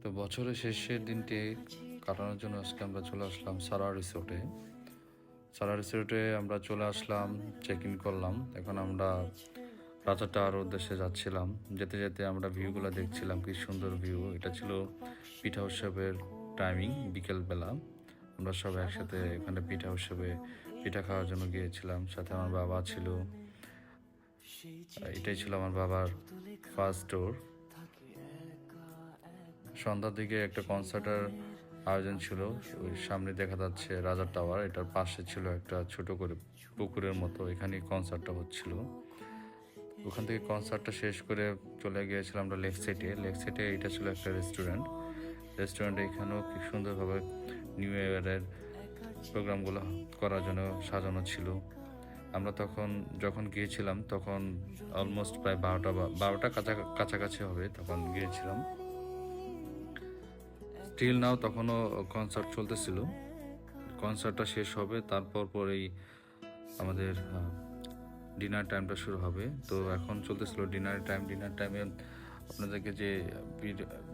তো বছরের শেষের দিনটি কাটানোর জন্য আজকে আমরা চলে আসলাম সারা রিসোর্টে। সারা রিসোর্টে আমরা চলে আসলাম, চেক ইন করলাম। এখন আমরা রাজা টাওয়ার উদ্দেশ্যে যাচ্ছিলাম। যেতে যেতে আমরা ভিউগুলো দেখছিলাম, কি সুন্দর ভিউ। এটা ছিল পিঠা উৎসবের টাইমিং, বিকেলবেলা। আমরা সবাই একসাথে এখানে পিঠা উৎসবে পিঠা খাওয়ার জন্য গিয়েছিলাম। সাথে আমার বাবা ছিল। এটাই ছিল আমার বাবার ফার্স্ট ট্যুর। সন্ধ্যার দিকে একটা কনসার্টের আয়োজন ছিল। ওই সামনে দেখা যাচ্ছে রাজা টাওয়ার, এটার পাশে ছিল একটা ছোট করে পুকুরের মতো, এখানে কনসার্টটা হচ্ছিল। ওখান থেকে কনসার্টটা শেষ করে চলে গিয়েছিলাম আমরা লেক সাইডে। লেক সাইডে এটা ছিল একটা রেস্টুরেন্টে এখানেও কি সুন্দরভাবে নিউ ইয়ারের প্রোগ্রামগুলো করার জন্য সাজানো ছিল। আমরা যখন গিয়েছিলাম তখন অলমোস্ট প্রায় 12টা কাছাকাছি হবে, তখন গিয়েছিলাম। স্টিল নাও তখনও কনসার্ট চলতেছিল। কনসার্টটা শেষ হবে, তারপর পরেই আমাদের ডিনার টাইমটা শুরু হবে। তো এখন চলতেছিল ডিনার টাইমে আপনাদেরকে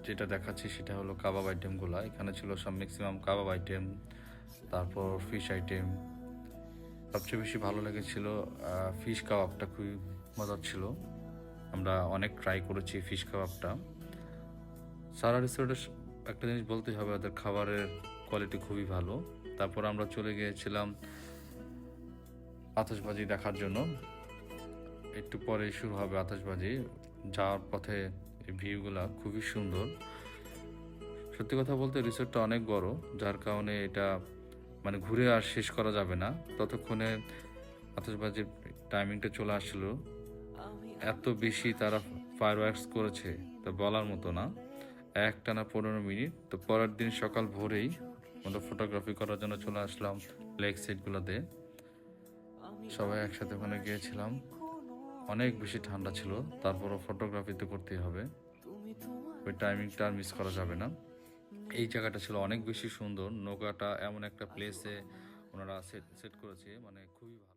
যেটা দেখাচ্ছি সেটা হলো কাবাব আইটেমগুলো। এখানে ছিল সব ম্যাক্সিমাম কাবাব আইটেম, তারপর ফিশ আইটেম। সবচেয়ে বেশি ভালো লেগেছিল ফিশ কাবাবটা, খুবই মজার ছিল। আমরা অনেক ট্রাই করেছি ফিশ কাবাবটা। সারা রিসোর্টের একটা জিনিস বলতেই হবে, ওদের খাবারের কোয়ালিটি খুবই ভালো। তারপর আমরা চলে গিয়েছিলাম আতশবাজি দেখার জন্য। একটু পরে শুরু হবে আতশবাজি। যাওয়ার পথে এই ভিউগুলা খুবই সুন্দর। সত্যি কথা বলতে রিসোর্টটা অনেক বড়, যার কারণে এটা মানে ঘুরে আর শেষ করা যাবে না। ততক্ষণে আতশবাজির টাইমিংটা চলে আসছিল। এত বেশি তারা ফায়ারওয়ার্কস করেছে তা বলার মতো না। একটানা 15 মিনিট। তো পরের দিন সকাল ভোরেই আমরা ফটোগ্রাফি করার জন্য চলে আসলাম লেক সাইডগুলোতে। সবাই একসাথে ওখানে গিয়েছিলাম। অনেক বেশি ঠান্ডা ছিল, তারপরও ফটোগ্রাফি তো করতেই হবে। ওই টাইমিংটা আর মিস করা যাবে না। এই জায়গাটা ছিল অনেক বেশি সুন্দর। নৌকাটা এমন একটা প্লেসে ওনারা সেট করেছে, মানে খুবই ভালো।